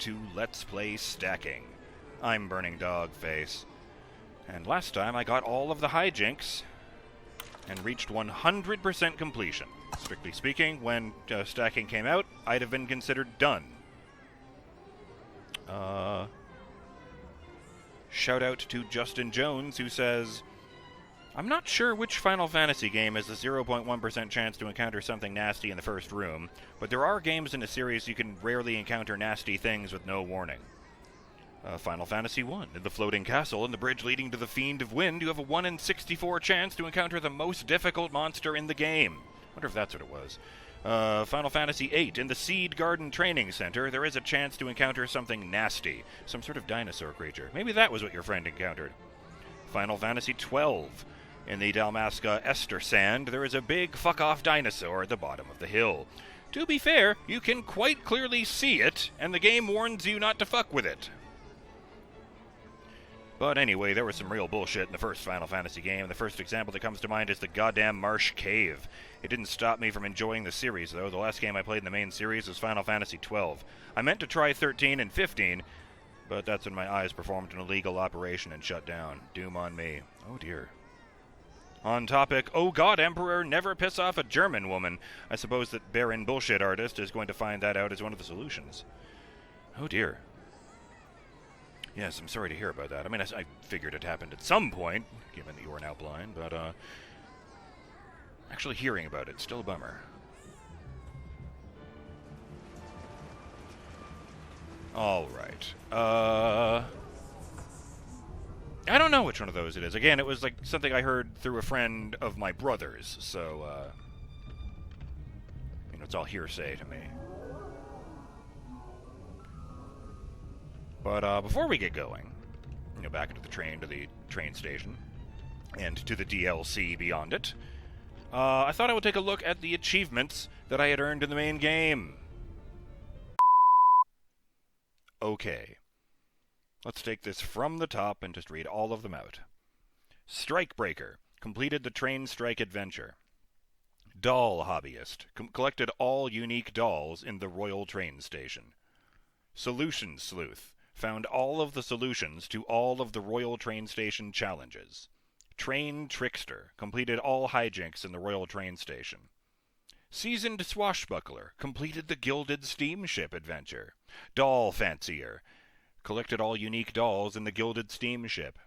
to Let's Play Stacking. I'm BurningDogFace, and last time I got all of the hijinks and reached 100% completion. Strictly speaking, when stacking came out, I'd have been considered done. Shout out to Justin Jones, who says, I'm not sure which Final Fantasy game has a 0.1% chance to encounter something nasty in the first room, but there are games in the series you can rarely encounter nasty things with no warning. Final Fantasy I. In the floating castle and the bridge leading to the Fiend of Wind, you have a 1 in 64 chance to encounter the most difficult monster in the game. Wonder if that's what it was. Final Fantasy VIII. In the Seed Garden Training Center, there is a chance to encounter something nasty. Some sort of dinosaur creature. Maybe that was what your friend encountered. Final Fantasy XII. In the Dalmasca Ester Sand, there is a big fuck-off dinosaur at the bottom of the hill. To be fair, you can quite clearly see it, and the game warns you not to fuck with it. But anyway, there was some real bullshit in the first Final Fantasy game. The first example that comes to mind is the goddamn Marsh Cave. It didn't stop me from enjoying the series, though. The last game I played in the main series was Final Fantasy XII. I meant to try 13 and 15, but that's when my eyes performed an illegal operation and shut down. Doom on me. Oh dear. On topic, oh god, Emperor, never piss off a German woman. I suppose that Baron Bullshit Artist is going to find that out as one of the solutions. Oh dear. Yes, I'm sorry to hear about that. I mean, I figured it happened at some point, given that you are now blind, but, actually hearing about it's still a bummer. Alright. I don't know which one of those it is. Again, it was like something I heard through a friend of my brother's, so, you know, it's all hearsay to me. But before we get going, you know, back into the train station, and to the DLC beyond it, I thought I would take a look at the achievements that I had earned in the main game. Okay. Let's take this from the top and just read all of them out. Strikebreaker. Completed the train strike adventure. Doll hobbyist. Collected all unique dolls in the Royal Train Station. Solution sleuth. Found all of the solutions to all of the Royal Train Station challenges. Train trickster. Completed all hijinks in the Royal Train Station. Seasoned swashbuckler. Completed the Gilded Steamship adventure. Doll fancier. Collected all unique dolls in the Gilded Steamship.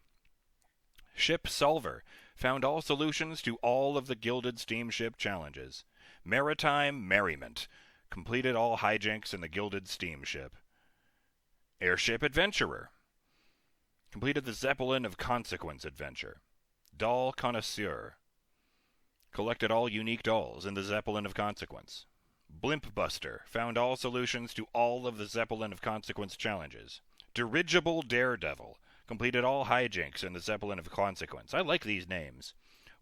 Ship Solver. Found all solutions to all of the Gilded Steamship challenges. Maritime Merriment. Completed all hijinks in the Gilded Steamship. Airship Adventurer. Completed the Zeppelin of Consequence adventure. Doll Connoisseur. Collected all unique dolls in the Zeppelin of Consequence. Blimp Buster. Found all solutions to all of the Zeppelin of Consequence challenges. Dirigible Daredevil. Completed all hijinks in the Zeppelin of Consequence. I like these names.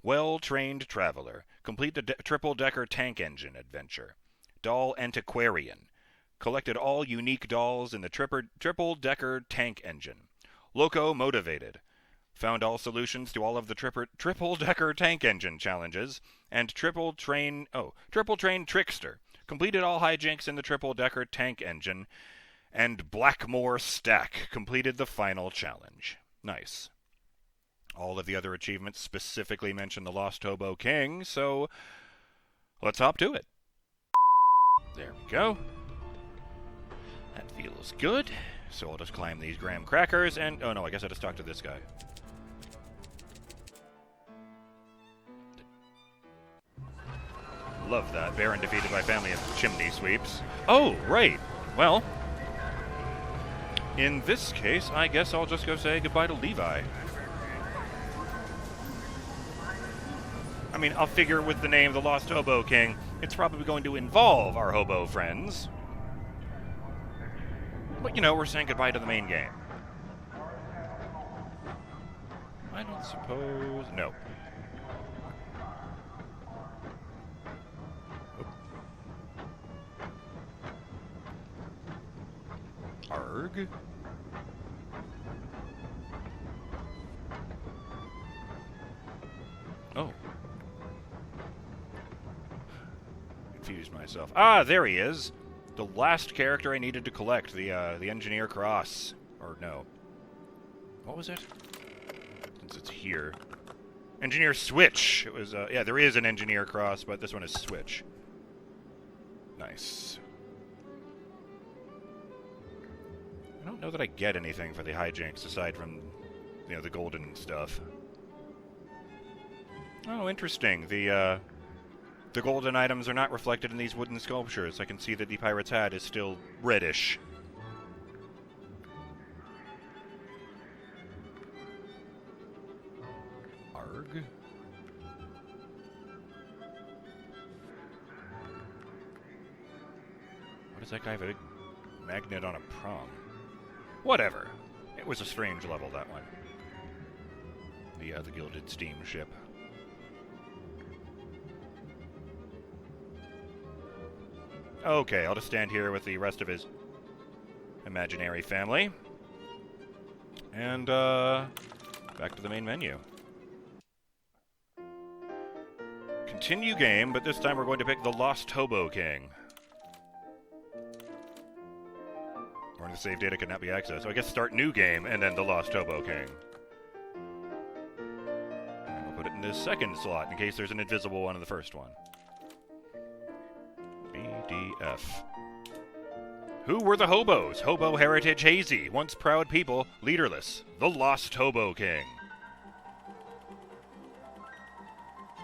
Well-Trained Traveler. Complete the Triple-Decker Tank Engine adventure. Doll Antiquarian. Collected all unique dolls in the Triple-Decker Tank Engine. Loco Motivated. Found all solutions to all of the Triple-Decker Tank Engine challenges. And Triple Train Trickster. Completed all hijinks in the Triple-Decker Tank Engine. And Blackmore Stack. Completed the final challenge. Nice. All of the other achievements specifically mention the Lost Hobo King, so let's hop to it. There we go. That feels good. So I'll just climb these graham crackers and... oh no, I guess I just talked to this guy. Love that. Baron defeated by family of chimney sweeps. Oh, right. Well, in this case, I guess I'll just go say goodbye to Levi. I mean, I'll figure with the name The Lost Hobo King, it's probably going to involve our hobo friends. But, you know, we're saying goodbye to the main game. I don't suppose... no. Arg? Oh. Confused myself. Ah, there he is. the last character I needed to collect, the Engineer Cross. Or no. What was it? Since it's here. Engineer Switch! It was, yeah, there is an Engineer Cross, but this one is Switch. Nice. I don't know that I get anything for the hijinks aside from, you know, the golden stuff. Oh, interesting. The golden items are not reflected in these wooden sculptures. I can see that the pirate's hat is still reddish. Arg? What does that guy have a magnet on a prong? Whatever. It was a strange level, that one. The gilded steamship. Okay, I'll just stand here with the rest of his imaginary family. And, back to the main menu. Continue game, but this time we're going to pick the Lost Hobo King. Or the save data cannot be accessed. So I guess start new game, and then the Lost Hobo King. And we'll put it in this second slot, in case there's an invisible one in the first one. BDF. Who were the hobos? Hobo heritage hazy. Once proud people, leaderless. The Lost Hobo King.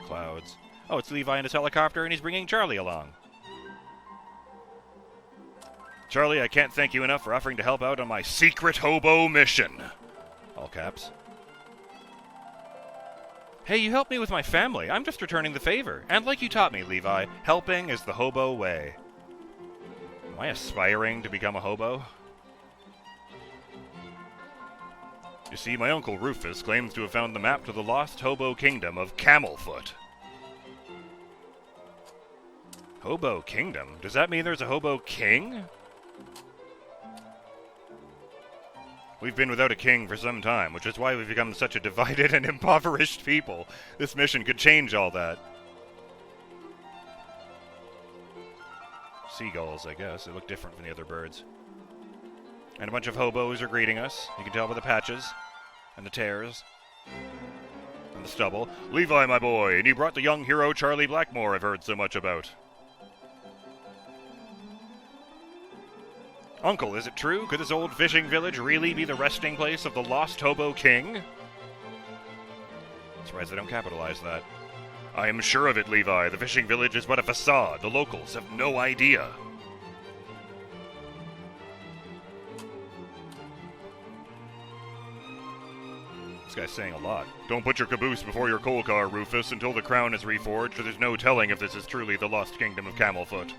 Clouds. Oh, it's Levi in his helicopter, and he's bringing Charlie along. Charlie, I can't thank you enough for offering to help out on my secret hobo mission. All caps. Hey, you helped me with my family. I'm just returning the favor. And like you taught me, Levi, helping is the hobo way. Am I aspiring to become a hobo? You see, my uncle Rufus claims to have found the map to the lost hobo kingdom of Camelfoot. Hobo kingdom? Does that mean there's a hobo king? We've been without a king for some time, which is why we've become such a divided and impoverished people. This mission could change all that. Seagulls, I guess. They look different from the other birds. And a bunch of hobos are greeting us. You can tell by the patches, and the tears, and the stubble. Levi, my boy, and you brought the young hero Charlie Blackmore I've heard so much about. Uncle, is it true? Could this old fishing village really be the resting place of the lost hobo king? I'm surprised they don't capitalize that. I am sure of it, Levi. The fishing village is but a facade. The locals have no idea. This guy's saying a lot. Don't put your caboose before your coal car, Rufus, until the crown is reforged, or there's no telling if this is truly the lost kingdom of Camelfoot.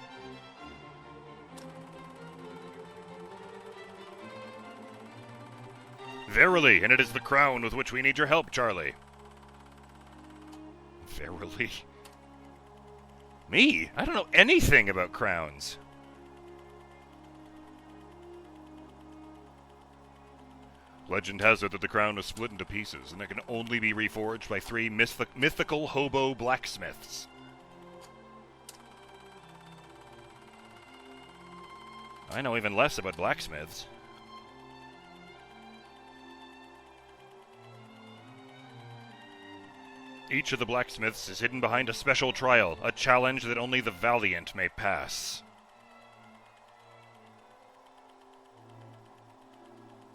Verily, and it is the crown with which we need your help, Charlie. Verily. Me? I don't know anything about crowns. Legend has it that the crown is split into pieces, and it can only be reforged by 3 mythical hobo blacksmiths. I know even less about blacksmiths. Each of the blacksmiths is hidden behind a special trial, a challenge that only the valiant may pass.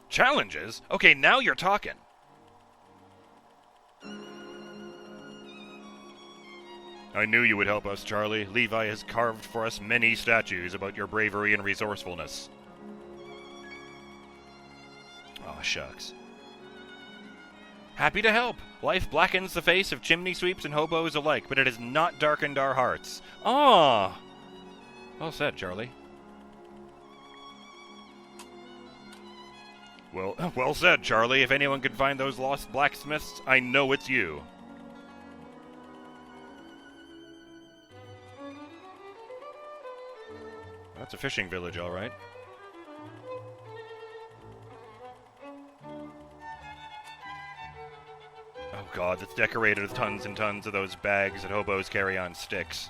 Challenges? Okay, now you're talking. I knew you would help us, Charlie. Levi has carved for us many statues about your bravery and resourcefulness. Aw, shucks. Happy to help. Life blackens the face of chimney sweeps and hobos alike, but it has not darkened our hearts. Ah! Well said, Charlie. Well said, Charlie. If anyone can find those lost blacksmiths, I know it's you. That's a fishing village, all right. Oh god, it's decorated with tons and tons of those bags that hobos carry on sticks.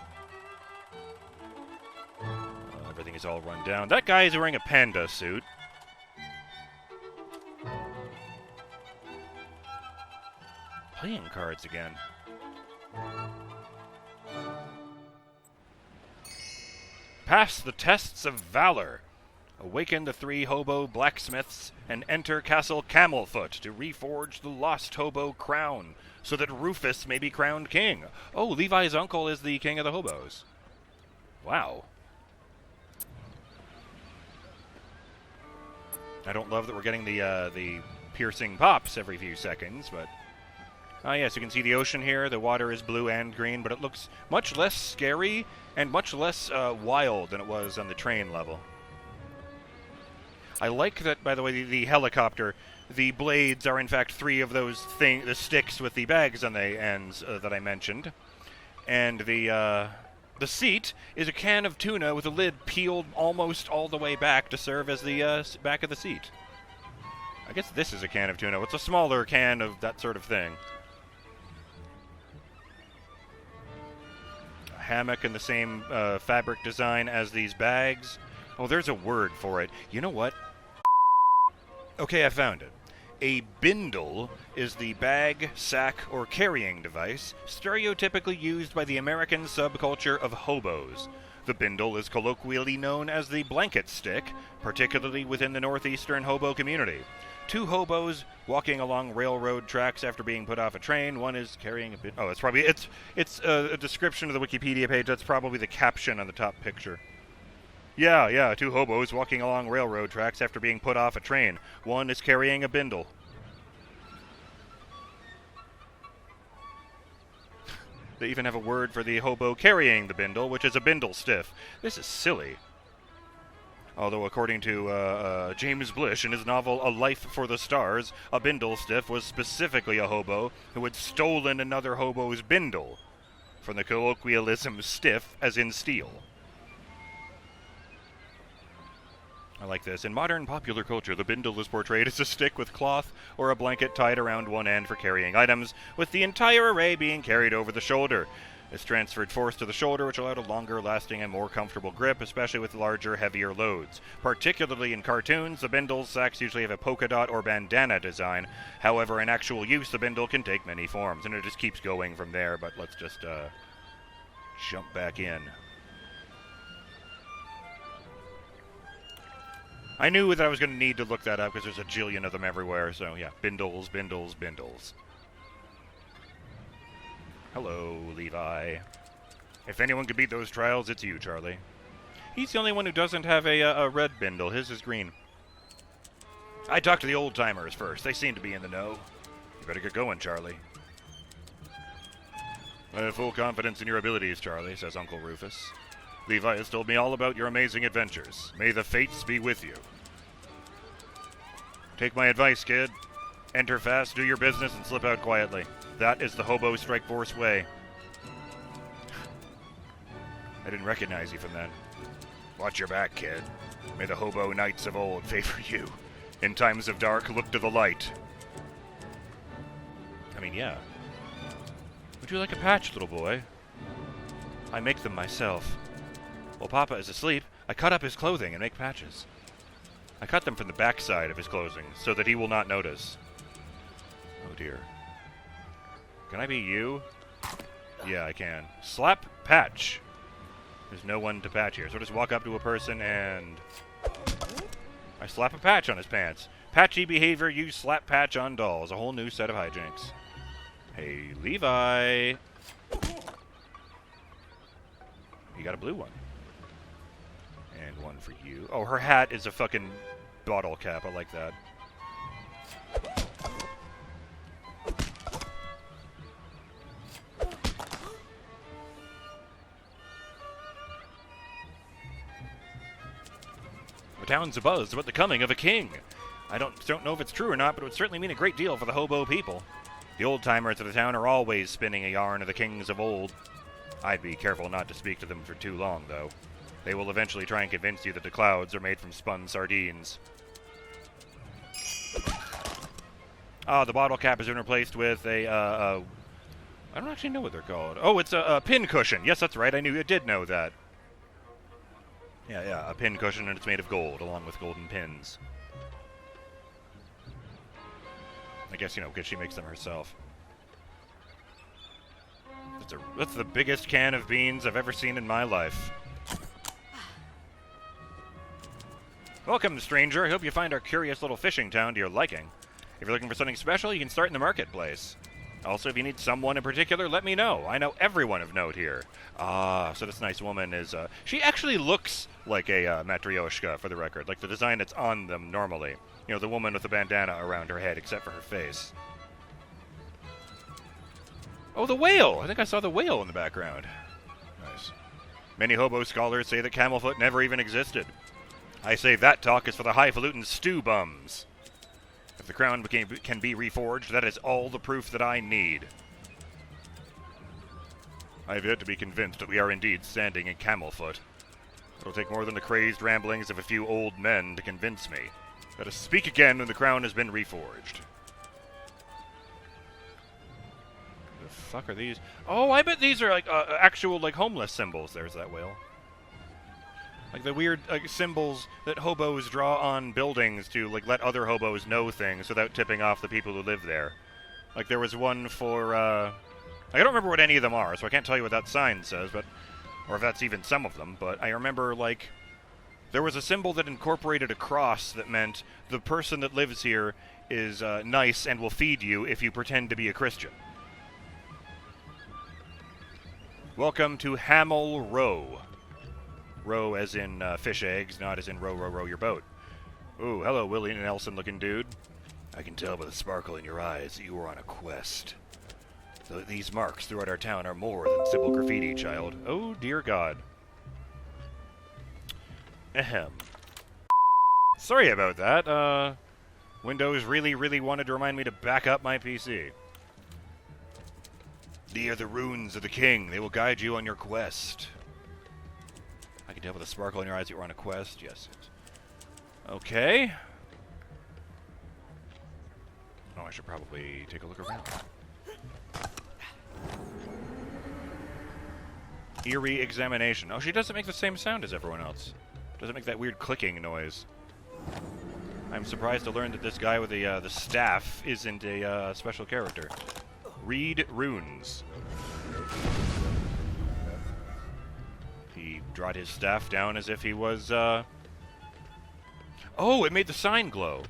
Everything is He's all run down. That guy is wearing a panda suit. Playing cards again. Pass the tests of valor. Awaken the 3 hobo blacksmiths and enter Castle Camelfoot to reforge the lost hobo crown so that Rufus may be crowned king. Oh, Levi's uncle is the king of the hobos. Wow. I don't love that we're getting the piercing pops every few seconds, but... yes, you can see the ocean here. The water is blue and green, but it looks much less scary and much less wild than it was on the train level. I like that, by the way, the helicopter, the blades are in fact 3 of those the sticks with the bags on the ends that I mentioned. And the seat is a can of tuna with a lid peeled almost all the way back to serve as the back of the seat. I guess this is a can of tuna. It's a smaller can of that sort of thing. A hammock in the same fabric design as these bags. Oh, there's a word for it. You know what? Okay, I found it. A bindle is the bag, sack, or carrying device stereotypically used by the American subculture of hobos. The bindle is colloquially known as the blanket stick, particularly within the northeastern hobo community. 2 hobos walking along railroad tracks after being put off a train. One is carrying a bindle. Oh, it's a description of the Wikipedia page. That's probably the caption on the top picture. Yeah, 2 hobos walking along railroad tracks after being put off a train. One is carrying a bindle. They even have a word for the hobo carrying the bindle, which is a bindle stiff. This is silly. Although, according to James Blish in his novel A Life for the Stars, a bindle stiff was specifically a hobo who had stolen another hobo's bindle, from the colloquialism stiff as in steel. I like this. In modern popular culture, the bindle is portrayed as a stick with cloth or a blanket tied around one end for carrying items, with the entire array being carried over the shoulder. This transferred force to the shoulder, which allowed a longer-lasting and more comfortable grip, especially with larger, heavier loads. Particularly in cartoons, the bindle sacks usually have a polka dot or bandana design. However, in actual use, the bindle can take many forms, and it just keeps going from there, but let's just jump back in. I knew that I was going to need to look that up because there's a jillion of them everywhere, so yeah, bindles. Hello, Levi. If anyone could beat those trials, it's you, Charlie. He's the only one who doesn't have a red bindle. His is green. I talked to the old-timers first. They seem to be in the know. You better get going, Charlie. I have full confidence in your abilities, Charlie, says Uncle Rufus. Levi has told me all about your amazing adventures. May the fates be with you. Take my advice, kid. Enter fast, do your business, and slip out quietly. That is the Hobo Strike Force way. I didn't recognize you from that. Watch your back, kid. May the Hobo Knights of old favor you. In times of dark, look to the light. I mean, yeah. Would you like a patch, little boy? I make them myself. While Papa is asleep, I cut up his clothing and make patches. I cut them from the backside of his clothing so that he will not notice. Oh dear. Can I be you? Yeah, I can. Slap patch. There's no one to patch here, so I just walk up to a person and I slap a patch on his pants. Patchy behavior, use slap patch on dolls. A whole new set of hijinks. Hey, Levi. You got a blue one. And one for you. Oh, her hat is a fucking bottle cap. I like that. The town's abuzz about the coming of a king. I don't know if it's true or not, but it would certainly mean a great deal for the hobo people. The old-timers of the town are always spinning a yarn of the kings of old. I'd be careful not to speak to them for too long, though. They will eventually try and convince you that the clouds are made from spun sardines. The bottle cap has been replaced with a, I don't actually know what they're called. Oh, it's a pin cushion. Yes, that's right. I did know that. Yeah, a pin cushion, and it's made of gold, along with golden pins. I guess, because she makes them herself. That's the biggest can of beans I've ever seen in my life. Welcome, stranger. I hope you find our curious little fishing town to your liking. If you're looking for something special, you can start in the marketplace. Also, if you need someone in particular, let me know. I know everyone of note here. So this nice woman is, she actually looks like a matryoshka, for the record. Like the design that's on them normally. The woman with the bandana around her head, except for her face. Oh, the whale! I think I saw the whale in the background. Nice. Many hobo scholars say that Camelfoot never even existed. I say that talk is for the highfalutin stew bums. If the crown can be reforged, that is all the proof that I need. I have yet to be convinced that we are indeed standing in Camelfoot. It'll take more than the crazed ramblings of a few old men to convince me. Let us speak again when the crown has been reforged. The fuck are these? Oh, I bet these are like actual like homeless symbols. There's that whale. Like the weird symbols that hobos draw on buildings to like let other hobos know things without tipping off the people who live there. Like there was one for I don't remember what any of them are, so I can't tell you what that sign says, or if that's even some of them, but I remember like there was a symbol that incorporated a cross that meant the person that lives here is nice and will feed you if you pretend to be a Christian. Welcome to Hamel Roe. Row as in fish eggs, not as in row, row, row your boat. Ooh, hello, Willie Nelson-looking dude. I can tell by the sparkle in your eyes that you were on a quest. Though these marks throughout our town are more than simple graffiti, child. Oh, dear God. Ahem. Sorry about that. Windows really, really wanted to remind me to back up my PC. These are the runes of the king. They will guide you on your quest. I can tell by the sparkle in your eyes that you're on a quest. Yes. Okay. Oh, I should probably take a look around. Eerie examination. Oh, she doesn't make the same sound as everyone else. Doesn't make that weird clicking noise. I'm surprised to learn that this guy with the staff isn't a special character. Read runes. He brought his staff down as if he was, Oh, it made the sign glow.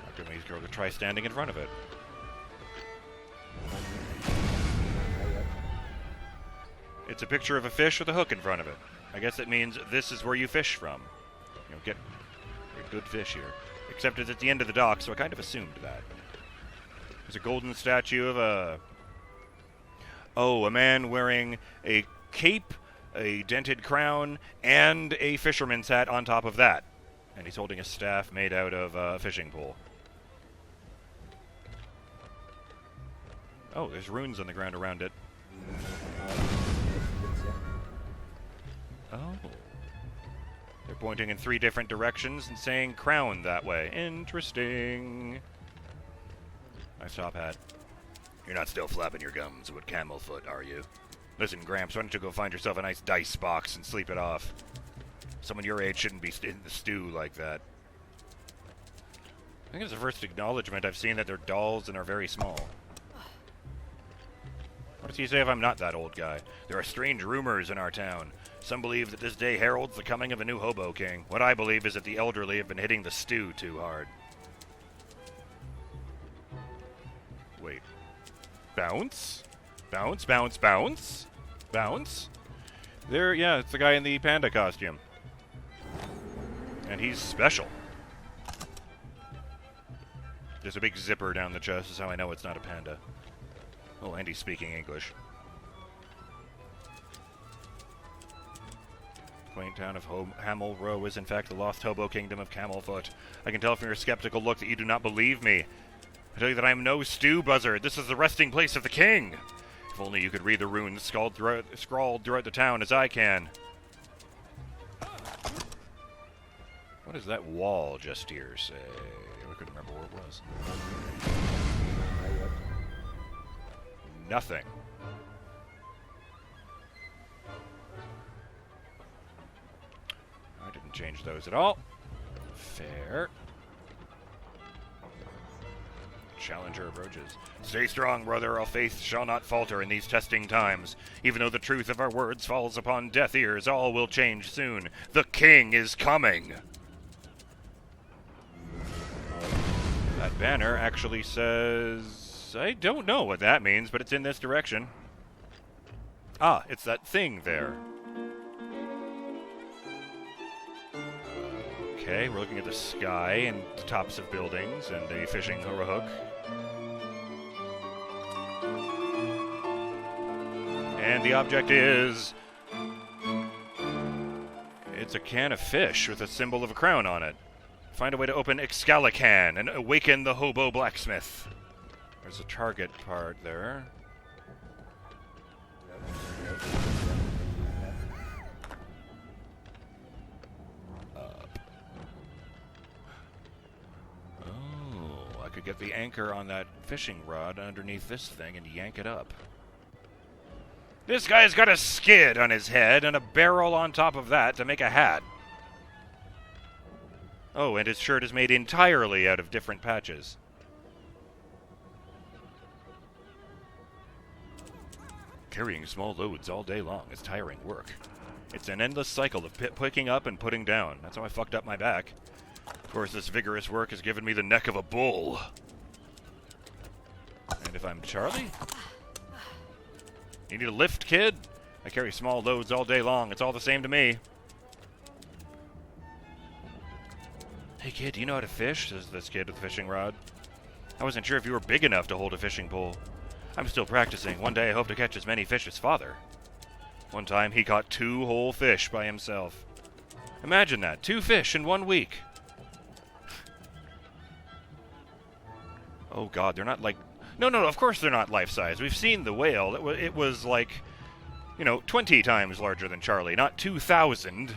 I'm gonna make this girl to try standing in front of it. It's a picture of a fish with a hook in front of it. I guess it means this is where you fish from. Get good fish here. Except it's at the end of the dock, so I kind of assumed that. There's a golden statue of a man wearing a cape, a dented crown, and a fisherman's hat on top of that. And he's holding a staff made out of a fishing pole. Oh, there's runes on the ground around it. Oh. They're pointing in 3 different directions and saying crown that way. Interesting. Nice top hat. You're not still flapping your gums with Camelfoot, are you? Listen, Gramps, why don't you go find yourself a nice dice box and sleep it off? Someone your age shouldn't be in the stew like that. I think it's the first acknowledgement I've seen that they're dolls and are very small. What does he say if I'm not that old guy? There are strange rumors in our town. Some believe that this day heralds the coming of a new hobo king. What I believe is that the elderly have been hitting the stew too hard. Wait. Bounce? Bounce, bounce, bounce? Bounce? There, yeah, it's the guy in the panda costume. And he's special. There's a big zipper down the chest, is how I know it's not a panda. Oh, and he's speaking English. Quaint town of Hamel Roe is in fact the lost hobo kingdom of Camelfoot. I can tell from your skeptical look that you do not believe me. I tell you that I am no stew buzzard. This is the resting place of the king. If only you could read the runes scrawled throughout the town as I can. What does that wall just here say? I couldn't remember where it was. Nothing. change those at all. Fair. Challenger approaches. Stay strong, brother. Our faith shall not falter in these testing times. Even though the truth of our words falls upon deaf ears, all will change soon. The king is coming. That banner actually says... I don't know what that means, but it's in this direction. Ah, it's that thing there. Okay, we're looking at the sky and the tops of buildings and a fishing hook. And the object is... It's a can of fish with a symbol of a crown on it. Find a way to open Excalican and awaken the Hobo blacksmith. There's a target part there. Up. Oh, I could get the anchor on that fishing rod underneath this thing and yank it up. This guy's got a skid on his head and a barrel on top of that to make a hat. Oh, and his shirt is made entirely out of different patches. Carrying small loads all day long is tiring work. It's an endless cycle of picking up and putting down. That's how I fucked up my back. Of course, this vigorous work has given me the neck of a bull. And if I'm Charlie? You need a lift, kid? I carry small loads all day long. It's all the same to me. Hey, kid, do you know how to fish? Says this kid with the fishing rod. I wasn't sure if you were big enough to hold a fishing pole. I'm still practicing. One day I hope to catch as many fish as father. One time he caught 2 whole fish by himself. Imagine that. 2 fish in 1 week. Oh, God, they're not like... No, of course they're not life-size. We've seen the whale. It was like, 20 times larger than Charlie, not 2,000.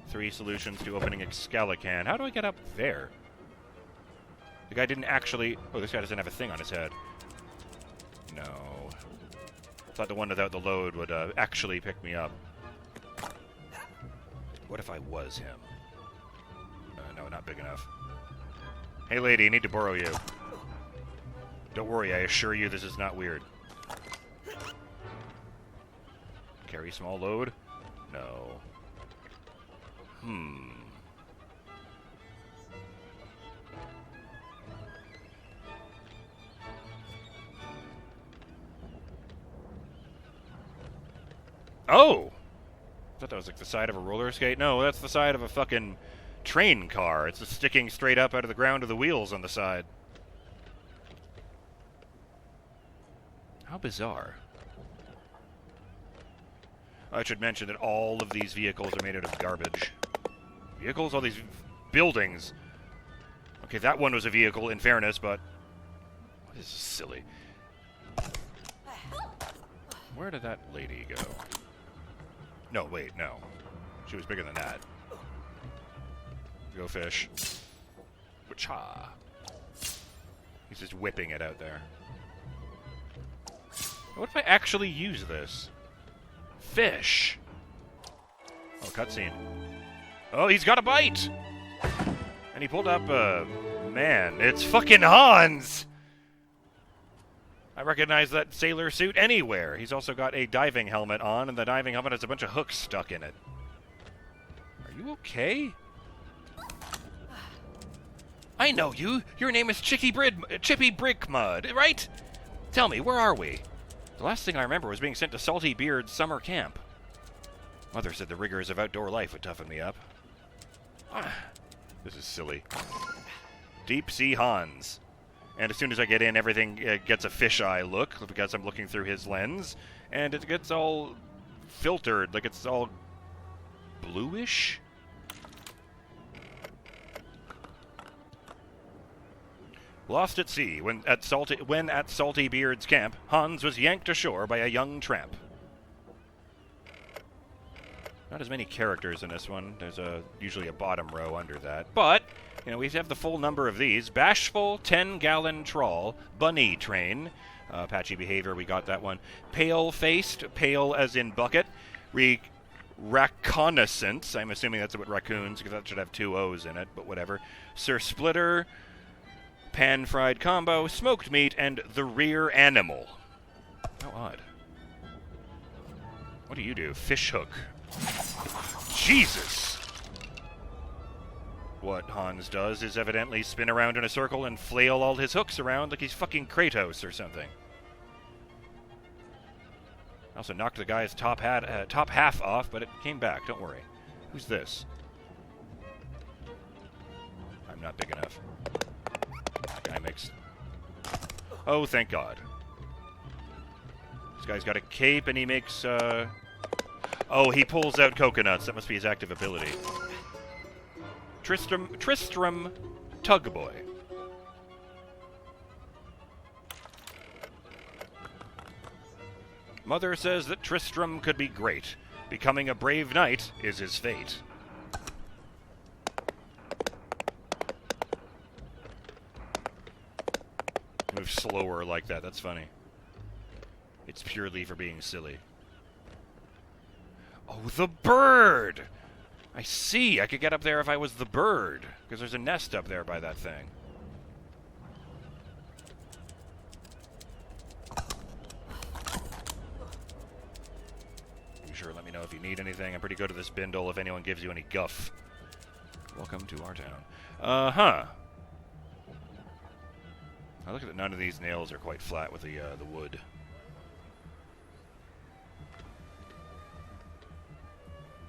3 solutions to opening Excalican. How do I get up there? The guy didn't actually... Oh, this guy doesn't have a thing on his head. No. I thought the one without the load would actually pick me up. What if I was him? No, not big enough. Hey, lady, I need to borrow you. Don't worry, I assure you this is not weird. Carry small load? No. Oh! I thought that was like the side of a roller skate. No, that's the side of a fucking train car. It's just sticking straight up out of the ground to the wheels on the side. How bizarre. I should mention that all of these vehicles are made out of garbage. Vehicles? All these buildings. Okay, that one was a vehicle, in fairness, but... This is silly. Where did that lady go? No, wait, no. She was bigger than that. Go fish. Wacha. He's just whipping it out there. What if I actually use this? Fish. Oh, cutscene. Oh, he's got a bite! And he pulled up man, it's fucking Hans! I recognize that sailor suit anywhere. He's also got a diving helmet on, and the diving helmet has a bunch of hooks stuck in it. Are you okay? I know you! Your name is Chippy Brickmud, right? Tell me, where are we? The last thing I remember was being sent to Salty Beard's summer camp. Mother said the rigors of outdoor life would toughen me up. This is silly. Deep Sea Hans. And as soon as I get in, everything gets a fisheye look, because I'm looking through his lens. And it gets all filtered, like it's all bluish? Lost at sea, when at Salty Beard's camp, Hans was yanked ashore by a young tramp. Not as many characters in this one. There's usually a bottom row under that. But, we have the full number of these. Bashful, 10-gallon trawl, bunny train. Patchy behavior, we got that one. Pale-faced, pale as in bucket. Reconnaissance. I'm assuming that's about raccoons, because that should have 2 O's in it, but whatever. Sir Splitter, pan-fried combo, smoked meat, and the rear animal. How odd. What do you do? Fish hook. Jesus! What Hans does is evidently spin around in a circle and flail all his hooks around like he's fucking Kratos or something. Also knocked the guy's top half off, but it came back. Don't worry. Who's this? I'm not big enough. That guy makes... Oh, thank God. This guy's got a cape, and he makes, Oh, he pulls out coconuts. That must be his active ability. Tristram Tugboy. Mother says that Tristram could be great. Becoming a brave knight is his fate. Move slower like that. That's funny. It's purely for being silly. Oh, the bird! I see. I could get up there if I was the bird, because there's a nest up there by that thing. You sure let me know if you need anything. I'm pretty good at this bindle if anyone gives you any guff. Welcome to our town. Uh-huh. I look at that none of these nails are quite flat with the wood.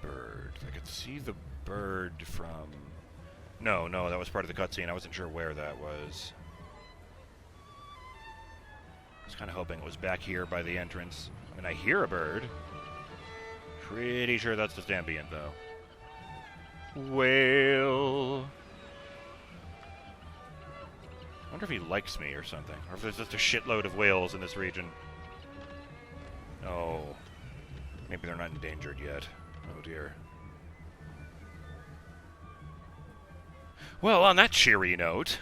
Bird. I could see the bird from... No, that was part of the cutscene. I wasn't sure where that was. I was kind of hoping it was back here by the entrance. I mean, I hear a bird. Pretty sure that's just ambient, though. Whale. I wonder if he likes me or something. Or if there's just a shitload of whales in this region. Oh. Maybe they're not endangered yet. Oh dear. Well, on that cheery note,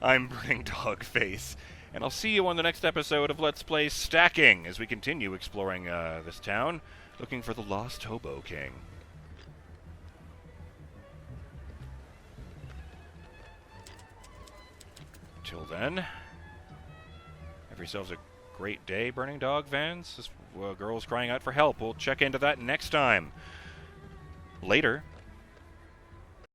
I'm BurningDogFace, and I'll see you on the next episode of Let's Play Stacking as we continue exploring this town, looking for the lost Hobo King. Till then, have yourselves a great day, Burning Dog fans. This girl's crying out for help. We'll check into that next time. Later.